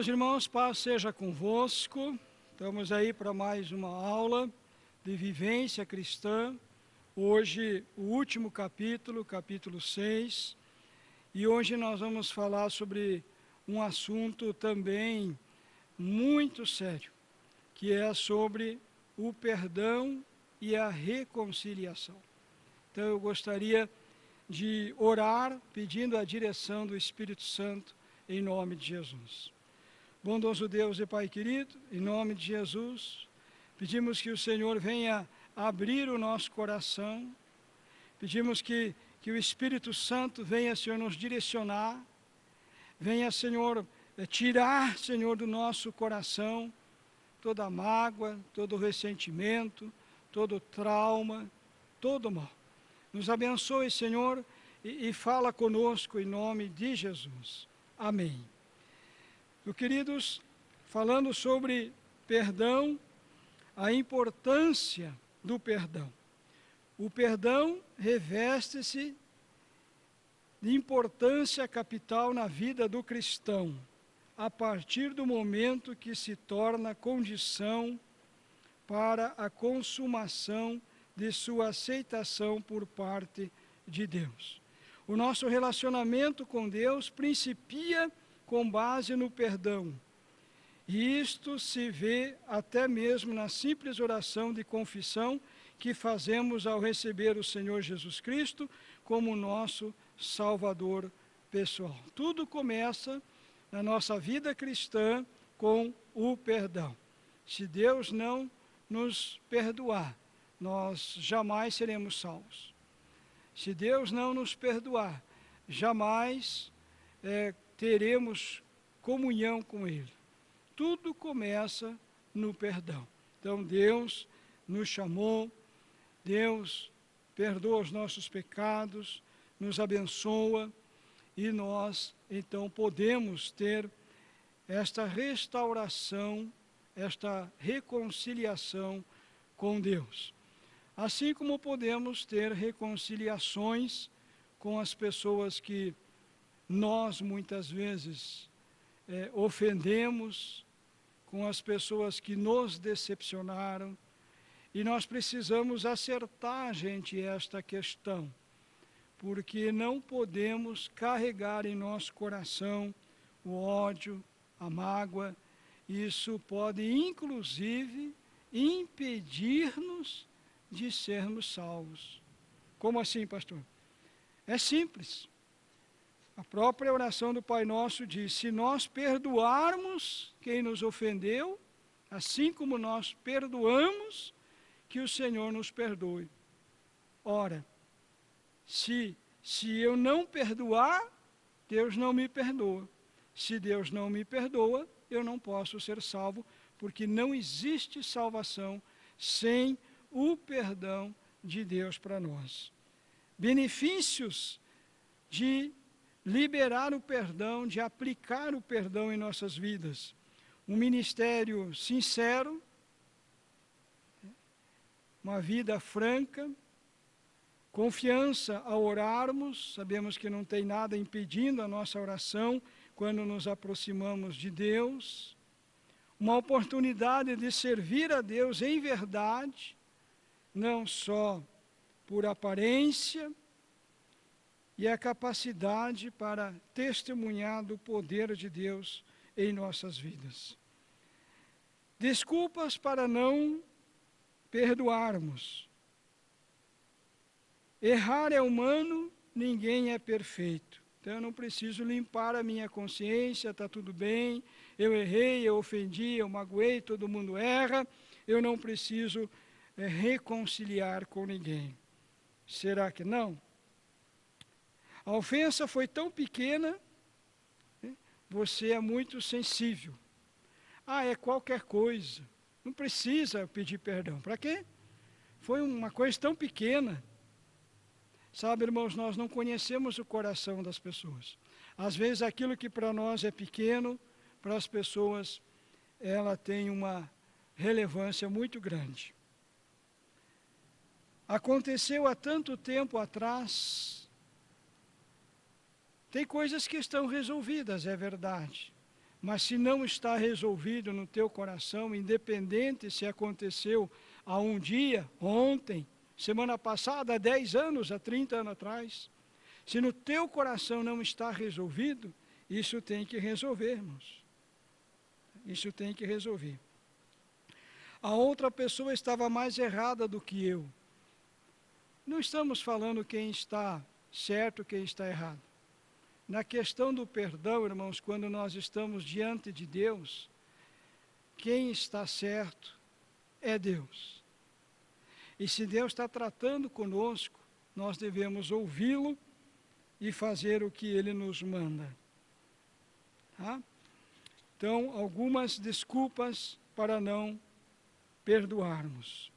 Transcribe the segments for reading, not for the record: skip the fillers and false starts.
Meus irmãos, paz seja convosco. Estamos aí para mais uma aula de vivência cristã. Hoje, o último capítulo, capítulo 6. E hoje nós vamos falar sobre um assunto também muito sério, que é sobre o perdão e a reconciliação. Então, eu gostaria de orar pedindo a direção do Espírito Santo em nome de Jesus. Bondoso Deus e Pai querido, em nome de Jesus, pedimos que o Senhor venha abrir o nosso coração, pedimos que o Espírito Santo venha, Senhor, nos direcionar, venha, Senhor, tirar, Senhor, do nosso coração toda mágoa, todo ressentimento, todo trauma, todo mal. Nos abençoe, Senhor, e fala conosco em nome de Jesus. Amém. Meus queridos, falando sobre perdão, a importância do perdão. O perdão reveste-se de importância capital na vida do cristão, a partir do momento que se torna condição para a consumação de sua aceitação por parte de Deus. O nosso relacionamento com Deus principia com base no perdão. E isto se vê até mesmo na simples oração de confissão que fazemos ao receber o Senhor Jesus Cristo como nosso Salvador pessoal. Tudo começa na nossa vida cristã com o perdão. Se Deus não nos perdoar, nós jamais seremos salvos. Se Deus não nos perdoar, jamais teremos comunhão com Ele. Tudo começa no perdão. Então Deus nos chamou, Deus perdoa os nossos pecados, nos abençoa e nós então podemos ter esta restauração, esta reconciliação com Deus. Assim como podemos ter reconciliações com as pessoas que nós muitas vezes ofendemos, com as pessoas que nos decepcionaram, e nós precisamos acertar, gente, esta questão, porque não podemos carregar em nosso coração o ódio, a mágoa. Isso pode, inclusive, impedir-nos de sermos salvos. Como assim, pastor? É simples. A própria oração do Pai Nosso diz: se nós perdoarmos quem nos ofendeu, assim como nós perdoamos, que o Senhor nos perdoe. Ora, se eu não perdoar, Deus não me perdoa. Se Deus não me perdoa, eu não posso ser salvo, porque não existe salvação sem o perdão de Deus para nós. Benefícios de liberar o perdão, de aplicar o perdão em nossas vidas. Um ministério sincero, uma vida franca, confiança ao orarmos, sabemos que não tem nada impedindo a nossa oração quando nos aproximamos de Deus, uma oportunidade de servir a Deus em verdade, não só por aparência, e a capacidade para testemunhar do poder de Deus em nossas vidas. Desculpas para não perdoarmos. Errar é humano, ninguém é perfeito. Então eu não preciso limpar a minha consciência, está tudo bem, eu errei, eu ofendi, eu magoei, todo mundo erra, eu não preciso reconciliar com ninguém. Será que não? A ofensa foi tão pequena, você é muito sensível. É qualquer coisa, não precisa pedir perdão. Para quê? Foi uma coisa tão pequena. Sabe, irmãos, nós não conhecemos o coração das pessoas. Às vezes aquilo que para nós é pequeno, para as pessoas, ela tem uma relevância muito grande. Aconteceu há tanto tempo atrás. Tem coisas que estão resolvidas, é verdade. Mas se não está resolvido no teu coração, independente se aconteceu há um dia, ontem, semana passada, há 10 anos, há 30 anos atrás, se no teu coração não está resolvido, isso tem que resolver, irmãos. Isso tem que resolver. A outra pessoa estava mais errada do que eu. Não estamos falando quem está certo, quem está errado. Na questão do perdão, irmãos, quando nós estamos diante de Deus, quem está certo é Deus. E se Deus está tratando conosco, nós devemos ouvi-lo e fazer o que Ele nos manda. Tá? Então, algumas desculpas para não perdoarmos.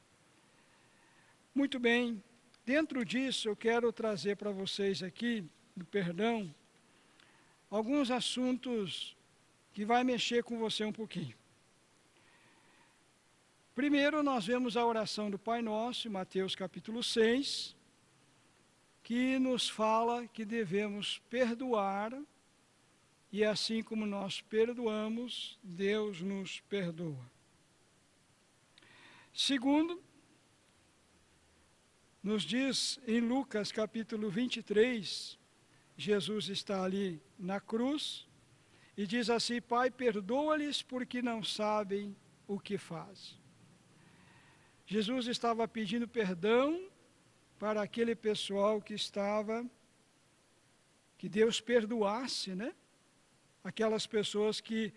Muito bem, dentro disso eu quero trazer para vocês aqui, do perdão, alguns assuntos que vai mexer com você um pouquinho. Primeiro, nós vemos a oração do Pai Nosso, em Mateus capítulo 6, que nos fala que devemos perdoar, e assim como nós perdoamos, Deus nos perdoa. Segundo, nos diz em Lucas capítulo 23, Jesus está ali na cruz, e diz assim: Pai, perdoa-lhes porque não sabem o que fazem. Jesus estava pedindo perdão para aquele pessoal que Deus perdoasse, né? Aquelas pessoas que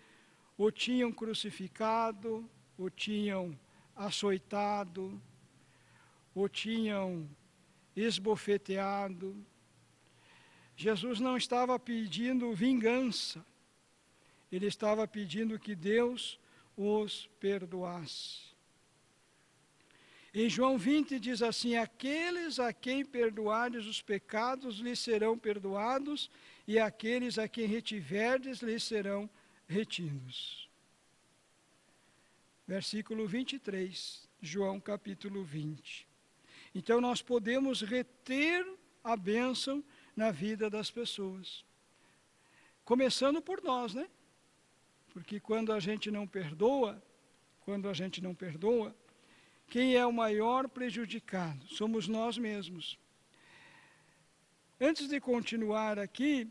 o tinham crucificado, o tinham açoitado, o tinham esbofeteado. Jesus não estava pedindo vingança, ele estava pedindo que Deus os perdoasse. Em João 20 diz assim: aqueles a quem perdoardes os pecados lhes serão perdoados, e aqueles a quem retiverdes lhes serão retidos. Versículo 23, João capítulo 20. Então nós podemos reter a bênção na vida das pessoas. Começando por nós, né? Porque quando a gente não perdoa, quem é o maior prejudicado? Somos nós mesmos. Antes de continuar aqui,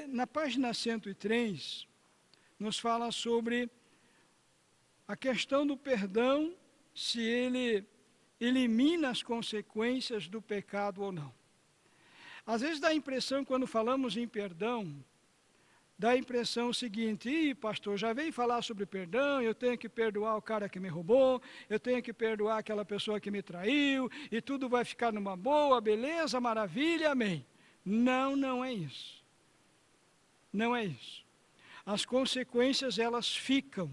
na página 103, nos fala sobre a questão do perdão, se ele elimina as consequências do pecado ou não. Às vezes dá a impressão, quando falamos em perdão, dá a impressão seguinte: pastor, já veio falar sobre perdão, eu tenho que perdoar o cara que me roubou, eu tenho que perdoar aquela pessoa que me traiu, e tudo vai ficar numa boa, beleza, maravilha, amém. Não, não é isso. Não é isso. As consequências, elas ficam.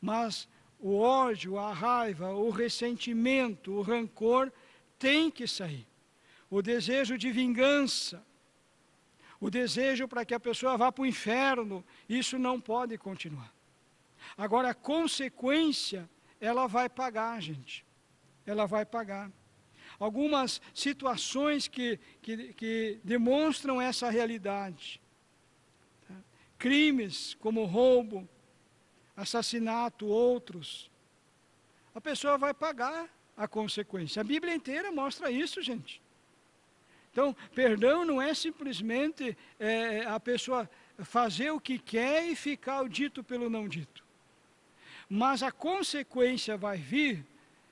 Mas o ódio, a raiva, o ressentimento, o rancor tem que sair. O desejo de vingança, o desejo para que a pessoa vá para o inferno, isso não pode continuar. Agora, a consequência, ela vai pagar, gente. Ela vai pagar. Algumas situações que demonstram essa realidade. Crimes como roubo, assassinato, outros. A pessoa vai pagar a consequência. A Bíblia inteira mostra isso, gente. Então, perdão não é simplesmente a pessoa fazer o que quer e ficar o dito pelo não dito. Mas a consequência vai vir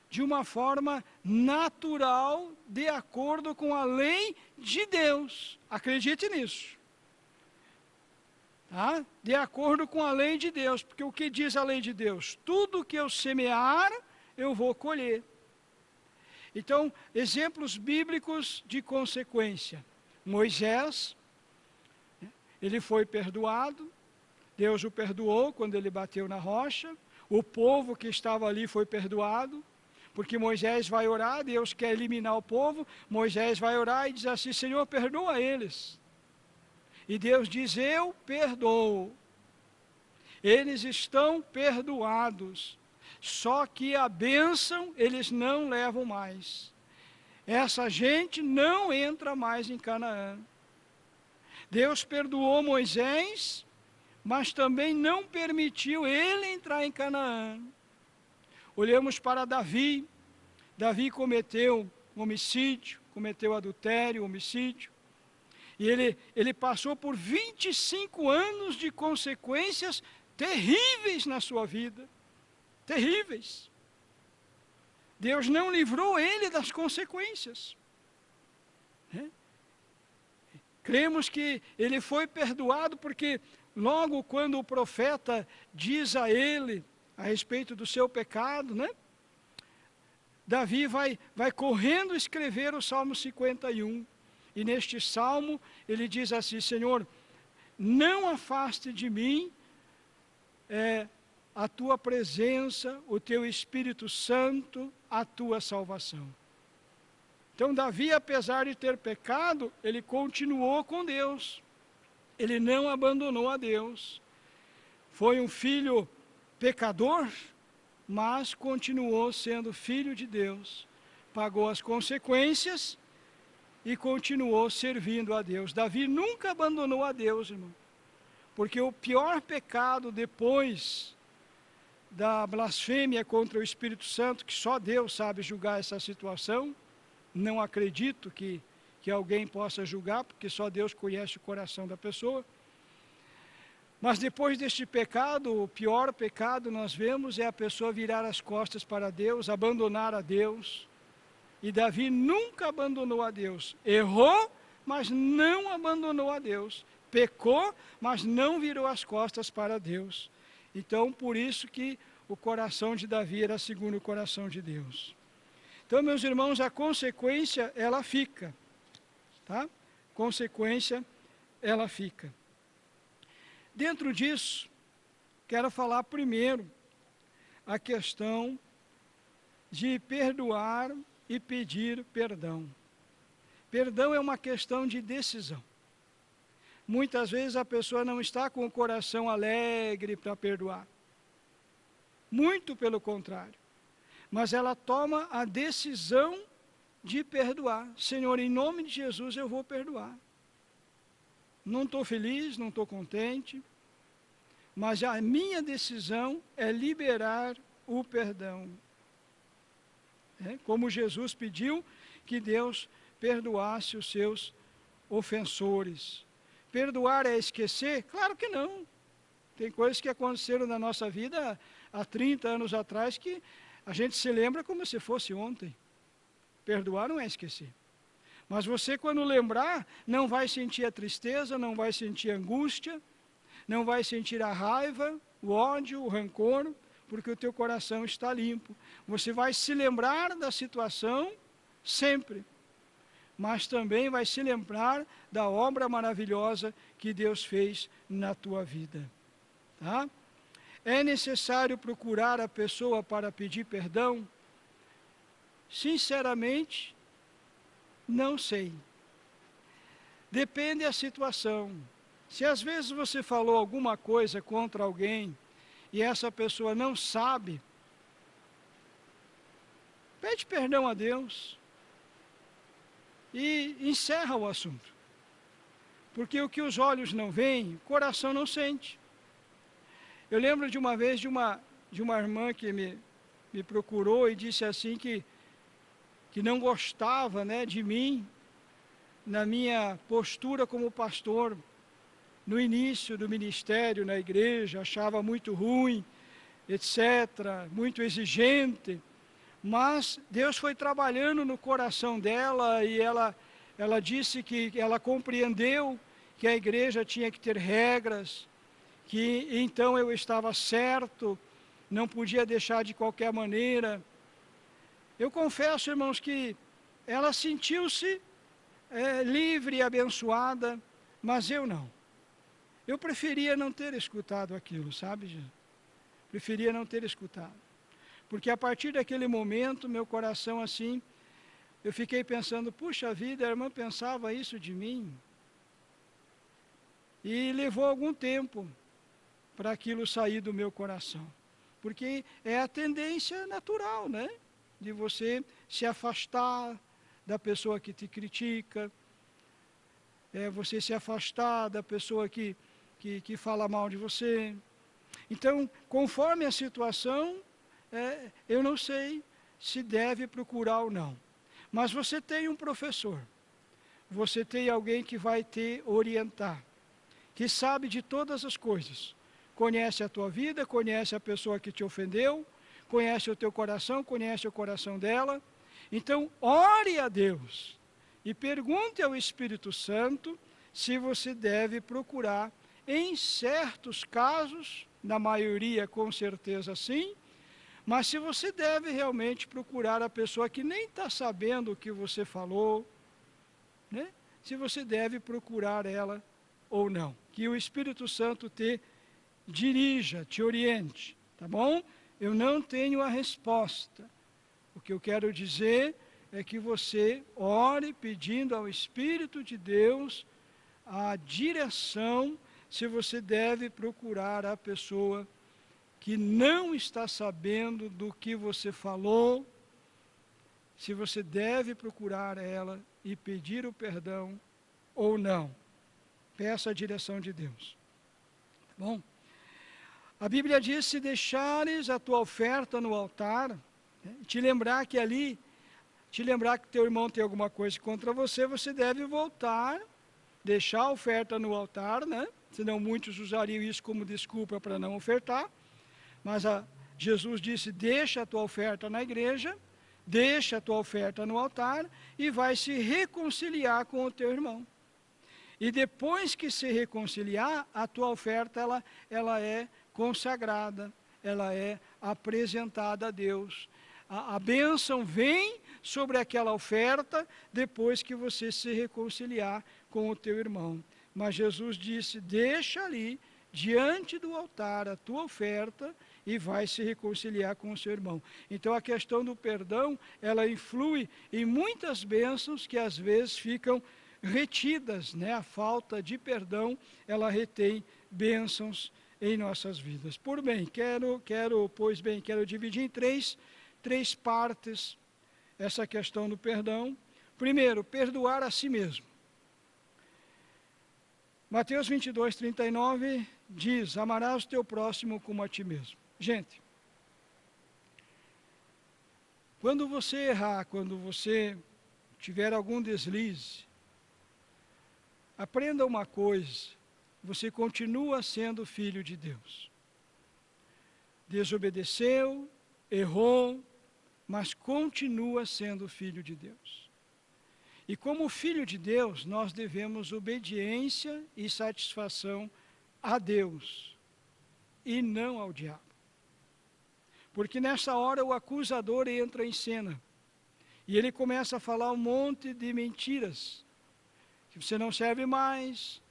de uma forma natural, de acordo com a lei de Deus. Acredite nisso. Tá? De acordo com a lei de Deus. Porque o que diz a lei de Deus? Tudo que eu semear, eu vou colher. Então, exemplos bíblicos de consequência. Moisés, ele foi perdoado, Deus o perdoou quando ele bateu na rocha, o povo que estava ali foi perdoado, porque Moisés vai orar, Deus quer eliminar o povo, Moisés vai orar e diz assim: Senhor, perdoa eles. E Deus diz: eu perdoo. Eles estão perdoados. Só que a bênção eles não levam mais. Essa gente não entra mais em Canaã. Deus perdoou Moisés, mas também não permitiu ele entrar em Canaã. Olhamos para Davi. Davi cometeu homicídio, cometeu adultério, homicídio. E ele passou por 25 anos de consequências terríveis na sua vida. Terríveis. Deus não livrou ele das consequências. Cremos que ele foi perdoado porque logo quando o profeta diz a ele a respeito do seu pecado, né? Davi vai correndo escrever o Salmo 51. E neste salmo ele diz assim: Senhor, não afaste de mim a tua presença, o teu Espírito Santo, a tua salvação. Então Davi, apesar de ter pecado, ele continuou com Deus. Ele não abandonou a Deus. Foi um filho pecador, mas continuou sendo filho de Deus. Pagou as consequências e continuou servindo a Deus. Davi nunca abandonou a Deus, irmão. Porque o pior pecado depois da blasfêmia contra o Espírito Santo, que só Deus sabe julgar essa situação, não acredito que alguém possa julgar, porque só Deus conhece o coração da pessoa. Mas depois deste pecado, o pior pecado nós vemos é a pessoa virar as costas para Deus, abandonar a Deus. E Davi nunca abandonou a Deus. Errou, mas não abandonou a Deus. Pecou, mas não virou as costas para Deus. Então, por isso que o coração de Davi era segundo o coração de Deus. Então, meus irmãos, a consequência, ela fica. Tá? Consequência, ela fica. Dentro disso, quero falar primeiro a questão de perdoar e pedir perdão. Perdão é uma questão de decisão. Muitas vezes a pessoa não está com o coração alegre para perdoar. Muito pelo contrário. Mas ela toma a decisão de perdoar. Senhor, em nome de Jesus eu vou perdoar. Não estou feliz, não estou contente, mas a minha decisão é liberar o perdão. Como Jesus pediu que Deus perdoasse os seus ofensores. Perdoar é esquecer? Claro que não. Tem coisas que aconteceram na nossa vida há 30 anos atrás que a gente se lembra como se fosse ontem. Perdoar não é esquecer. Mas você, quando lembrar, não vai sentir a tristeza, não vai sentir a angústia, não vai sentir a raiva, o ódio, o rancor, porque o teu coração está limpo. Você vai se lembrar da situação sempre, mas também vai se lembrar da obra maravilhosa que Deus fez na tua vida. Tá? É necessário procurar a pessoa para pedir perdão? Sinceramente, não sei. Depende da situação. Se às vezes você falou alguma coisa contra alguém e essa pessoa não sabe, pede perdão a Deus e encerra o assunto. Porque o que os olhos não veem, o coração não sente. Eu lembro de uma vez de uma irmã que me procurou e disse assim que não gostava, né, de mim, na minha postura como pastor, no início do ministério na igreja, achava muito ruim, etc., muito exigente, mas Deus foi trabalhando no coração dela e ela disse que ela compreendeu que a igreja tinha que ter regras, que então eu estava certo, não podia deixar de qualquer maneira. Eu confesso, irmãos, que ela sentiu-se livre e abençoada, mas eu não. Eu preferia não ter escutado aquilo, sabe? Preferia não ter escutado. Porque a partir daquele momento, meu coração assim, eu fiquei pensando, puxa vida, a irmã pensava isso de mim. E levou algum tempo para aquilo sair do meu coração. Porque é a tendência natural, né? De você se afastar da pessoa que te critica, você se afastar da pessoa que que fala mal de você. Então, conforme a situação, eu não sei se deve procurar ou não. Mas você tem um professor, você tem alguém que vai te orientar, que sabe de todas as coisas. Conhece a tua vida, conhece a pessoa que te ofendeu, conhece o teu coração, conhece o coração dela. Então, ore a Deus e pergunte ao Espírito Santo se você deve procurar, em certos casos, na maioria com certeza sim, mas se você deve realmente procurar a pessoa que nem está sabendo o que você falou, né? Se você deve procurar ela ou não. Que o Espírito Santo te dirija, te oriente, tá bom? Eu não tenho a resposta. O que eu quero dizer é que você ore pedindo ao Espírito de Deus a direção se você deve procurar a pessoa que não está sabendo do que você falou, se você deve procurar ela e pedir o perdão ou não. Peça a direção de Deus. Tá bom? A Bíblia diz, se deixares a tua oferta no altar, né, te lembrar que teu irmão tem alguma coisa contra você, você deve voltar, deixar a oferta no altar, né? Senão muitos usariam isso como desculpa para não ofertar. Mas Jesus disse, deixa a tua oferta na igreja, deixa a tua oferta no altar e vai se reconciliar com o teu irmão. E depois que se reconciliar, a tua oferta ela é consagrada, ela é apresentada a Deus. A bênção vem sobre aquela oferta depois que você se reconciliar com o teu irmão. Mas Jesus disse, deixa ali, diante do altar, a tua oferta e vai se reconciliar com o seu irmão. Então a questão do perdão, ela influi em muitas bênçãos que às vezes ficam retidas, né? A falta de perdão, ela retém bênçãos em nossas vidas. Quero dividir em três partes essa questão do perdão. Primeiro, perdoar a si mesmo. Mateus 22, 39 diz, amarás o teu próximo como a ti mesmo. Gente, quando você errar, quando você tiver algum deslize, aprenda uma coisa, você continua sendo filho de Deus. Desobedeceu, errou, mas continua sendo filho de Deus. E como filho de Deus, nós devemos obediência e satisfação a Deus e não ao diabo. Porque nessa hora o acusador entra em cena e ele começa a falar um monte de mentiras. Que você não serve mais,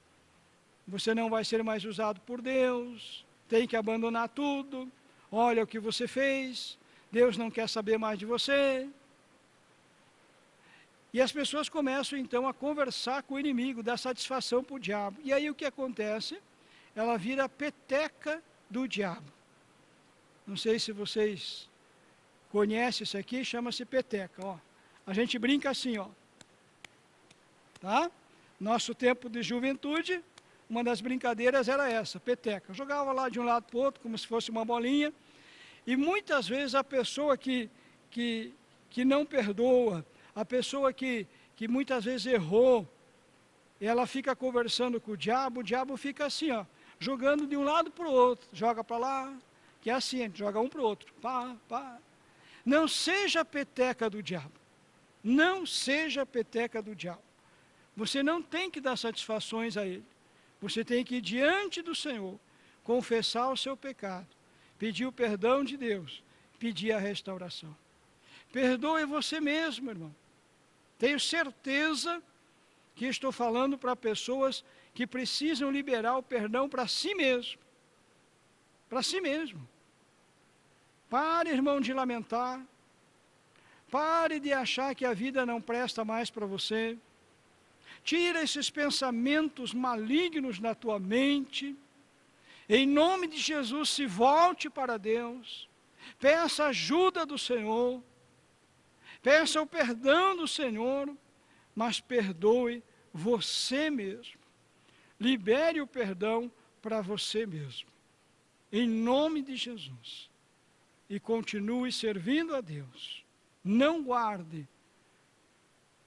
você não vai ser mais usado por Deus, tem que abandonar tudo, olha o que você fez, Deus não quer saber mais de você. E as pessoas começam então a conversar com o inimigo, dar satisfação para o diabo. E aí o que acontece? Ela vira peteca do diabo. Não sei se vocês conhecem isso aqui, chama-se peteca. Ó. A gente brinca assim, ó. Tá? Nosso tempo de juventude, uma das brincadeiras era essa, peteca. Eu jogava lá de um lado para o outro, como se fosse uma bolinha. E muitas vezes a pessoa que não perdoa, a pessoa que muitas vezes errou, ela fica conversando com o diabo fica assim, ó, jogando de um lado para o outro, joga para lá, que é assim, a gente joga um para o outro, pá, pá. Não seja peteca do diabo, não seja peteca do diabo. Você não tem que dar satisfações a ele, você tem que ir diante do Senhor, confessar o seu pecado, pedir o perdão de Deus, pedir a restauração. Perdoe você mesmo, irmão. Tenho certeza que estou falando para pessoas que precisam liberar o perdão para si mesmo. Para si mesmo. Pare, irmão, de lamentar. Pare de achar que a vida não presta mais para você. Tira esses pensamentos malignos da tua mente. Em nome de Jesus, se volte para Deus. Peça a ajuda do Senhor. Peça o perdão do Senhor, mas perdoe você mesmo. Libere o perdão para você mesmo, em nome de Jesus, e continue servindo a Deus. Não guarde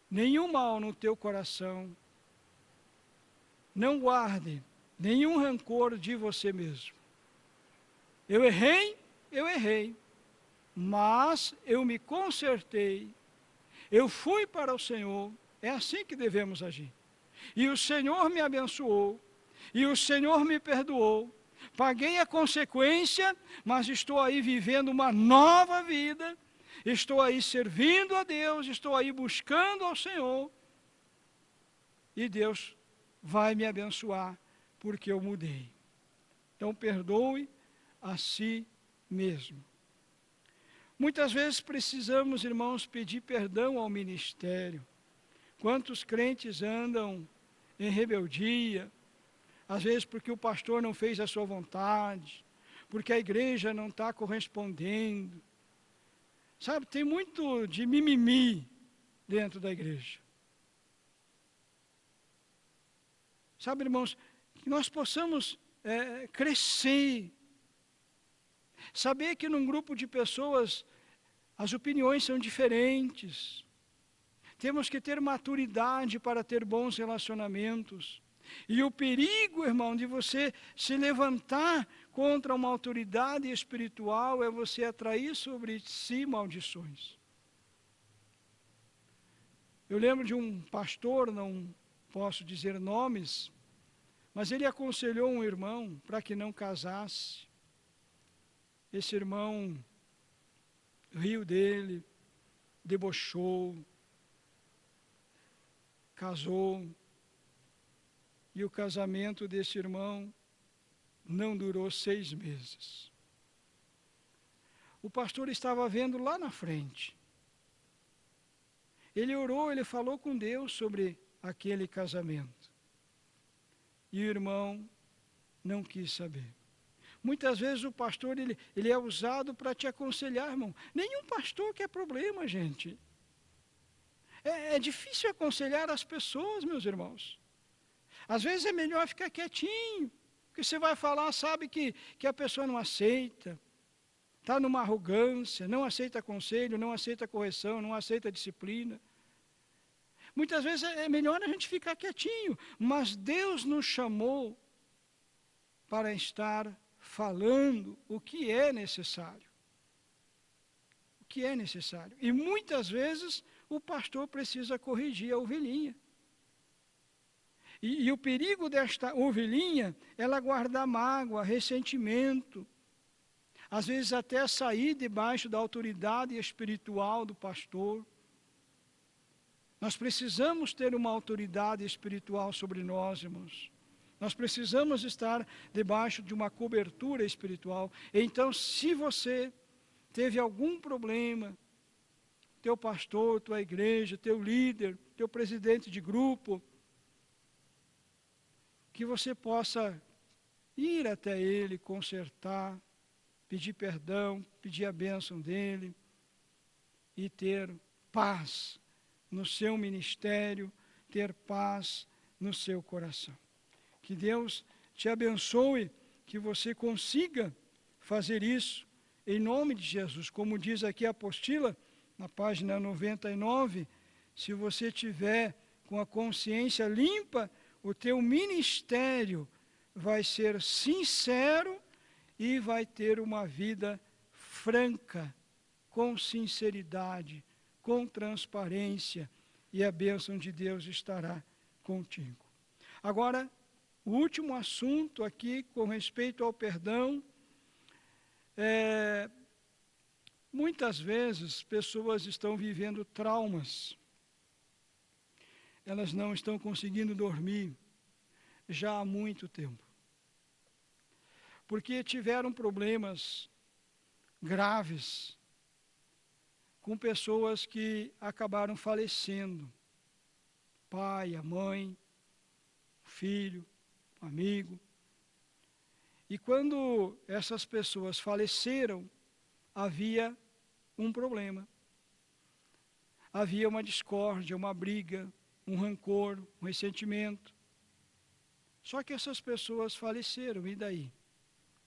nenhum mal no teu coração, não guarde nenhum rancor de você mesmo. Eu errei, mas eu me consertei, eu fui para o Senhor. É assim que devemos agir. E o Senhor me abençoou, e o Senhor me perdoou. Paguei a consequência, mas estou aí vivendo uma nova vida, estou aí servindo a Deus, estou aí buscando ao Senhor, e Deus vai me abençoar, porque eu mudei. Então perdoe a si mesmo. Muitas vezes precisamos, irmãos, pedir perdão ao ministério. Quantos crentes andam em rebeldia, às vezes porque o pastor não fez a sua vontade, porque a igreja não está correspondendo. Sabe, tem muito de mimimi dentro da igreja. Sabe, irmãos, que nós possamos crescer, saber que num grupo de pessoas as opiniões são diferentes. Temos que ter maturidade para ter bons relacionamentos. E o perigo, irmão, de você se levantar contra uma autoridade espiritual é você atrair sobre si maldições. Eu lembro de um pastor, não posso dizer nomes, mas ele aconselhou um irmão para que não casasse. Esse irmão riu dele, debochou, casou, e o casamento desse irmão não durou 6 meses. O pastor estava vendo lá na frente. Ele orou, ele falou com Deus sobre aquele casamento. E o irmão não quis saber. Muitas vezes o pastor ele é usado para te aconselhar, irmão. Nenhum pastor quer problema, gente. É difícil aconselhar as pessoas, meus irmãos. Às vezes é melhor ficar quietinho, porque você vai falar, sabe que a pessoa não aceita, está numa arrogância, não aceita conselho, não aceita correção, não aceita disciplina. Muitas vezes é melhor a gente ficar quietinho, mas Deus nos chamou para estar falando o que é necessário. O que é necessário. E muitas vezes o pastor precisa corrigir a ovelhinha. E o perigo desta ovelhinha é ela guardar mágoa, ressentimento, às vezes até sair debaixo da autoridade espiritual do pastor. Nós precisamos ter uma autoridade espiritual sobre nós, irmãos. Nós precisamos estar debaixo de uma cobertura espiritual. Então, se você teve algum problema, teu pastor, tua igreja, teu líder, teu presidente de grupo, que você possa ir até ele, consertar, pedir perdão, pedir a bênção dele e ter paz no seu ministério, ter paz no seu coração. Que Deus te abençoe, que você consiga fazer isso em nome de Jesus. Como diz aqui a apostila, na página 99, se você tiver com a consciência limpa, o teu ministério vai ser sincero e vai ter uma vida franca, com sinceridade, com transparência, e a bênção de Deus estará contigo. Agora, o último assunto aqui, com respeito ao perdão, muitas vezes pessoas estão vivendo traumas. Elas não estão conseguindo dormir já há muito tempo. Porque tiveram problemas graves com pessoas que acabaram falecendo. Pai, a mãe, o filho, o amigo. E quando essas pessoas faleceram, havia um problema. Havia uma discórdia, uma briga, um rancor, um ressentimento. Só que essas pessoas faleceram, e daí?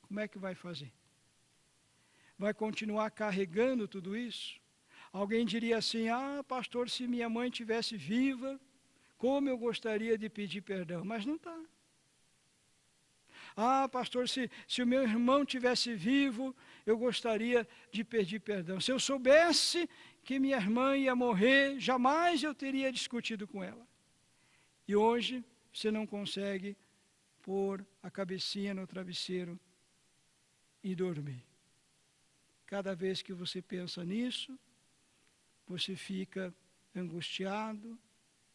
Como é que vai fazer? Vai continuar carregando tudo isso? Alguém diria assim: ah, pastor, se minha mãe tivesse viva, como eu gostaria de pedir perdão, mas não está. Ah, pastor, se o meu irmão tivesse vivo, eu gostaria de pedir perdão. Se eu soubesse que minha irmã ia morrer, jamais eu teria discutido com ela. E hoje você não consegue pôr a cabecinha no travesseiro e dormir. Cada vez que você pensa nisso, você fica angustiado,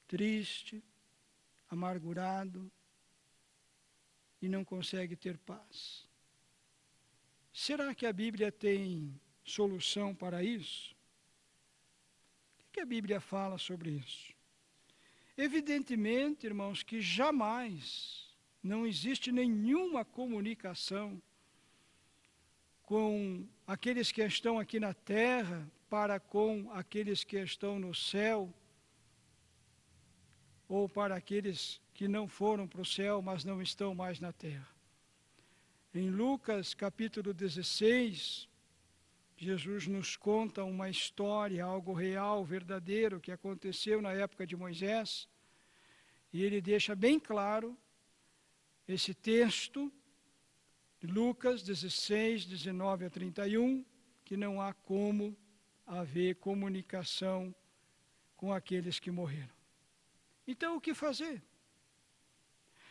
triste, amargurado e não consegue ter paz. Será que a Bíblia tem solução para isso? O que a Bíblia fala sobre isso? Evidentemente, irmãos, que jamais não existe nenhuma comunicação com aqueles que estão aqui na terra para com aqueles que estão no céu, ou para aqueles que não foram para o céu, mas não estão mais na terra. Em Lucas capítulo 16, Jesus nos conta uma história, algo real, verdadeiro, que aconteceu na época de Moisés, e ele deixa bem claro esse texto, Lucas 16, 19 a 31, que não há como haver comunicação com aqueles que morreram. Então, o que fazer?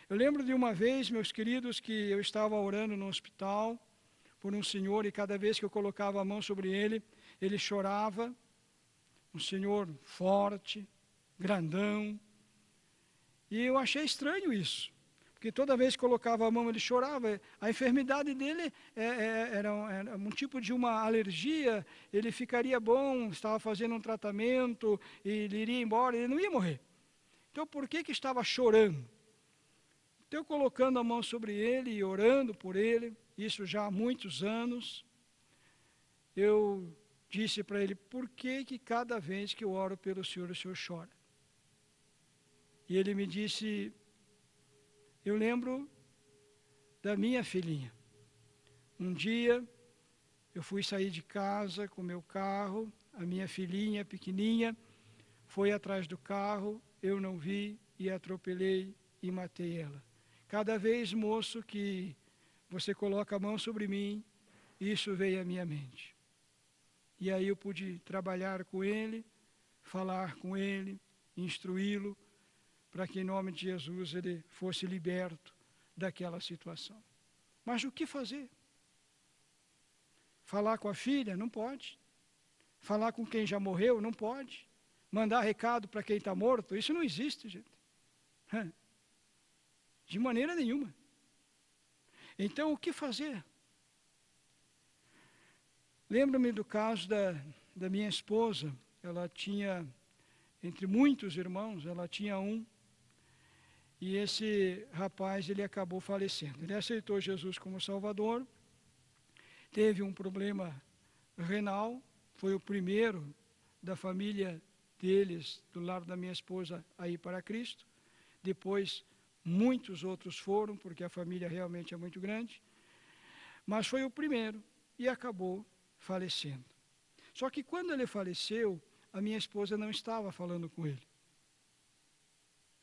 Eu lembro de uma vez, meus queridos, que eu estava orando no hospital por um senhor, e cada vez que eu colocava a mão sobre ele, ele chorava. Um senhor forte, grandão. E eu achei estranho isso, porque toda vez que colocava a mão ele chorava. A enfermidade dele era um tipo de uma alergia, ele ficaria bom, estava fazendo um tratamento, e ele iria embora, ele não ia morrer. Então, por que estava chorando? Então, colocando a mão sobre ele e orando por ele, isso já há muitos anos, eu disse para ele: por que cada vez que eu oro pelo senhor, o senhor chora? E ele me disse: eu lembro da minha filhinha. Um dia, eu fui sair de casa com meu carro, a minha filhinha pequenininha foi atrás do carro, eu não vi e atropelei e matei ela. Cada vez, moço, que você coloca a mão sobre mim, isso veio à minha mente. E aí eu pude trabalhar com ele, falar com ele, instruí-lo, para que em nome de Jesus ele fosse liberto daquela situação. Mas o que fazer? Falar com a filha? Não pode. Falar com quem já morreu? Não pode. Mandar recado para quem está morto? Isso não existe, gente. De maneira nenhuma. Então, o que fazer? Lembro-me do caso da minha esposa. Ela tinha, entre muitos irmãos, ela tinha um. E esse rapaz, ele acabou falecendo. Ele aceitou Jesus como Salvador. Teve um problema renal. Foi o primeiro da família deles, do lado da minha esposa, a ir para Cristo. Depois, muitos outros foram, porque a família realmente é muito grande. Mas foi o primeiro e acabou falecendo. Só que quando ele faleceu, a minha esposa não estava falando com ele.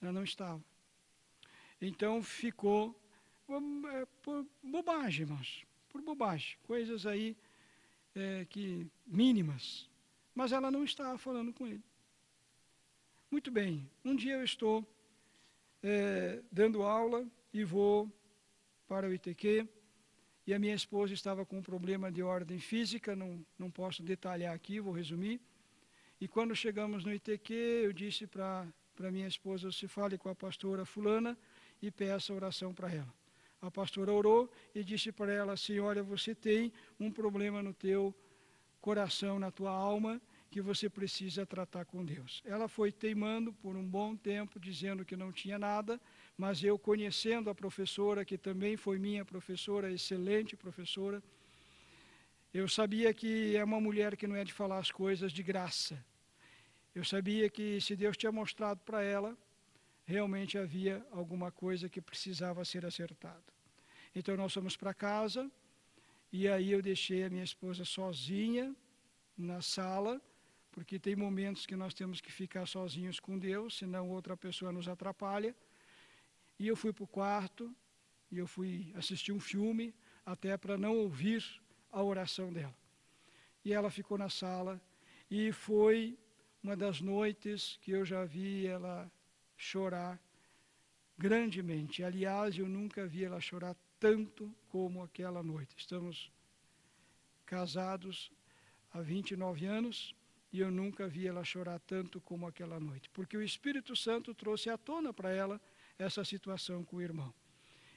Ela não estava. Então ficou por bobagem, irmãos. Por bobagem. Coisas aí que mínimas. Mas ela não estava falando com ele. Muito bem. Um dia eu estou dando aula e vou para o ITQ. E a minha esposa estava com um problema de ordem física, não posso detalhar aqui, vou resumir. E quando chegamos no ITQ, eu disse para minha esposa: você fale com a pastora fulana e peça oração para ela. A pastora orou e disse para ela assim: olha, você tem um problema no teu coração, na tua alma, que você precisa tratar com Deus. Ela foi teimando por um bom tempo, dizendo que não tinha nada, mas eu, conhecendo a professora, que também foi minha professora, excelente professora, eu sabia que é uma mulher que não é de falar as coisas de graça. Eu sabia que se Deus tinha mostrado para ela, realmente havia alguma coisa que precisava ser acertada. Então nós fomos para casa, e aí eu deixei a minha esposa sozinha na sala, porque tem momentos que nós temos que ficar sozinhos com Deus, senão outra pessoa nos atrapalha. E eu fui para o quarto, e eu fui assistir um filme, até para não ouvir a oração dela. E ela ficou na sala, e foi uma das noites que eu já vi ela chorar grandemente. Aliás, eu nunca vi ela chorar tanto como aquela noite. Estamos casados há 29 anos, e eu nunca vi ela chorar tanto como aquela noite, porque o Espírito Santo trouxe à tona para ela essa situação com o irmão.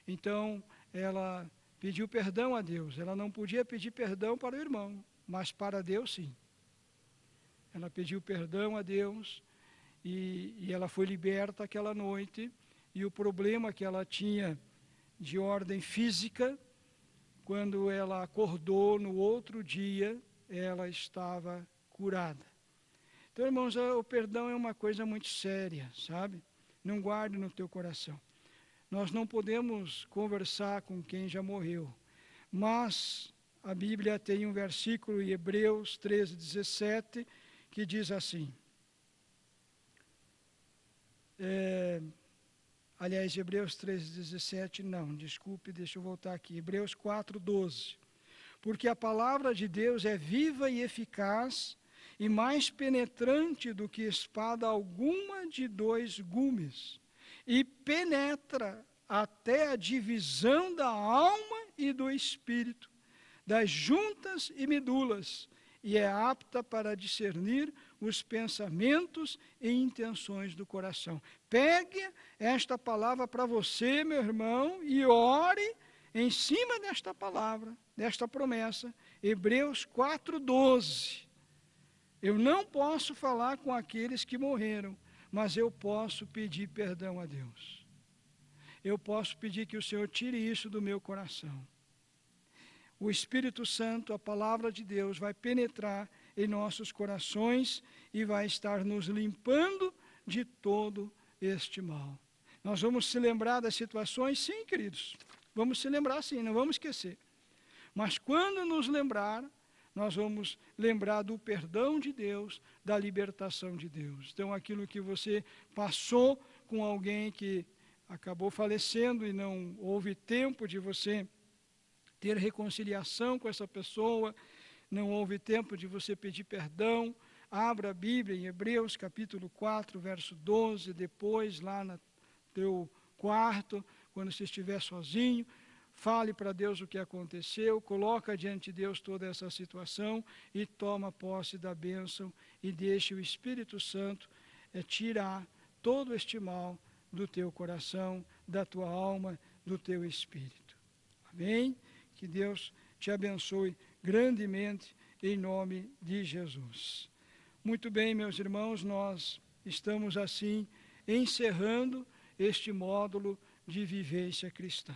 Então, ela pediu perdão a Deus. Ela não podia pedir perdão para o irmão, mas para Deus sim. Ela pediu perdão a Deus, e ela foi liberta aquela noite, e o problema que ela tinha de ordem física, quando ela acordou no outro dia, ela estava curada. Então, irmãos, o perdão é uma coisa muito séria, sabe? Não guarde no teu coração. Nós não podemos conversar com quem já morreu, mas a Bíblia tem um versículo em Hebreus 13:17 que diz assim, aliás, Hebreus 13:17 não, desculpe, deixa eu voltar aqui, Hebreus 4:12, porque a palavra de Deus é viva e eficaz e mais penetrante do que espada alguma de 2 gumes, e penetra até a divisão da alma e do espírito, das juntas e medulas, e é apta para discernir os pensamentos e intenções do coração. Pegue esta palavra para você, meu irmão, e ore em cima desta palavra, desta promessa. Hebreus 4:12. Eu não posso falar com aqueles que morreram, mas eu posso pedir perdão a Deus. Eu posso pedir que o Senhor tire isso do meu coração. O Espírito Santo, a palavra de Deus, vai penetrar em nossos corações e vai estar nos limpando de todo este mal. Nós vamos se lembrar das situações, sim, queridos. Vamos se lembrar, sim, não vamos esquecer. Mas quando nos lembrar, nós vamos lembrar do perdão de Deus, da libertação de Deus. Então, aquilo que você passou com alguém que acabou falecendo e não houve tempo de você ter reconciliação com essa pessoa, não houve tempo de você pedir perdão, abra a Bíblia em Hebreus capítulo 4, verso 12, depois lá no teu quarto, quando você estiver sozinho, fale para Deus o que aconteceu, coloca diante de Deus toda essa situação e toma posse da bênção e deixe o Espírito Santo tirar todo este mal do teu coração, da tua alma, do teu espírito. Amém? Que Deus te abençoe grandemente em nome de Jesus. Muito bem, meus irmãos, nós estamos assim encerrando este módulo de vivência cristã.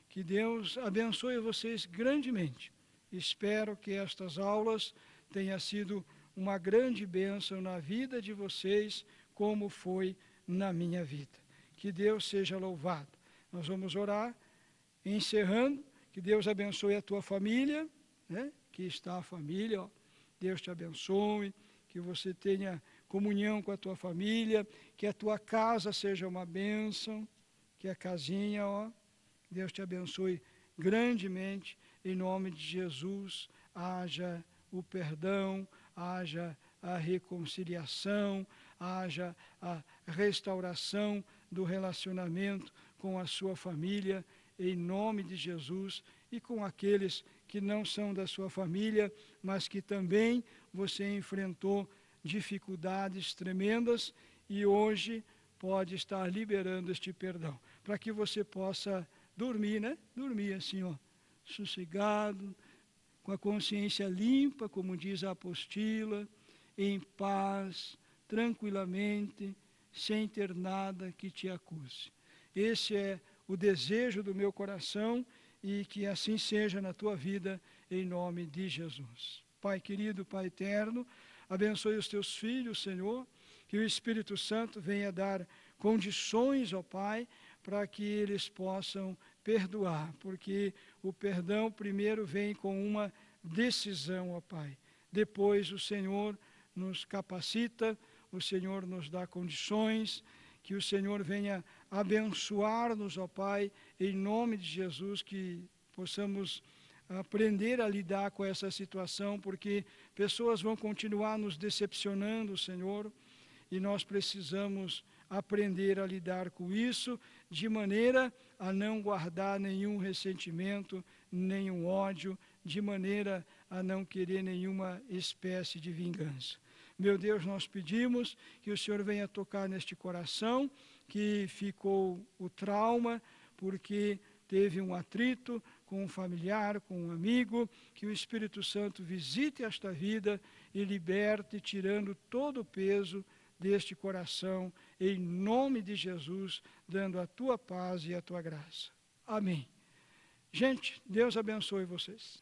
Que Deus abençoe vocês grandemente. Espero que estas aulas tenham sido uma grande bênção na vida de vocês, como foi na minha vida. Que Deus seja louvado. Nós vamos orar, encerrando. Que Deus abençoe a tua família, né? Que está a família, ó. Deus te abençoe, que você tenha comunhão com a tua família, que a tua casa seja uma bênção, que a casinha, ó, Deus te abençoe grandemente, em nome de Jesus, haja o perdão, haja a reconciliação, haja a restauração do relacionamento com a sua família, em nome de Jesus, e com aqueles que não são da sua família, mas que também você enfrentou dificuldades tremendas e hoje pode estar liberando este perdão, para que você possa dormir, né? Dormir assim, ó, sossegado, com a consciência limpa, como diz a apostila, em paz, tranquilamente, sem ter nada que te acuse. Esse é o desejo do meu coração e que assim seja na tua vida, em nome de Jesus. Pai querido, Pai eterno, abençoe os teus filhos, Senhor, que o Espírito Santo venha dar condições, ó Pai, para que eles possam perdoar, porque o perdão primeiro vem com uma decisão, ó Pai. Depois o Senhor nos capacita, o Senhor nos dá condições, que o Senhor venha abençoar-nos, ó Pai, em nome de Jesus, que possamos aprender a lidar com essa situação, porque pessoas vão continuar nos decepcionando, Senhor, e nós precisamos aprender a lidar com isso, de maneira a não guardar nenhum ressentimento, nenhum ódio, de maneira a não querer nenhuma espécie de vingança. Meu Deus, nós pedimos que o Senhor venha tocar neste coração, que ficou o trauma, porque teve um atrito com um familiar, com um amigo, que o Espírito Santo visite esta vida e liberte, tirando todo o peso deste coração, em nome de Jesus, dando a tua paz e a tua graça. Amém. Gente, Deus abençoe vocês.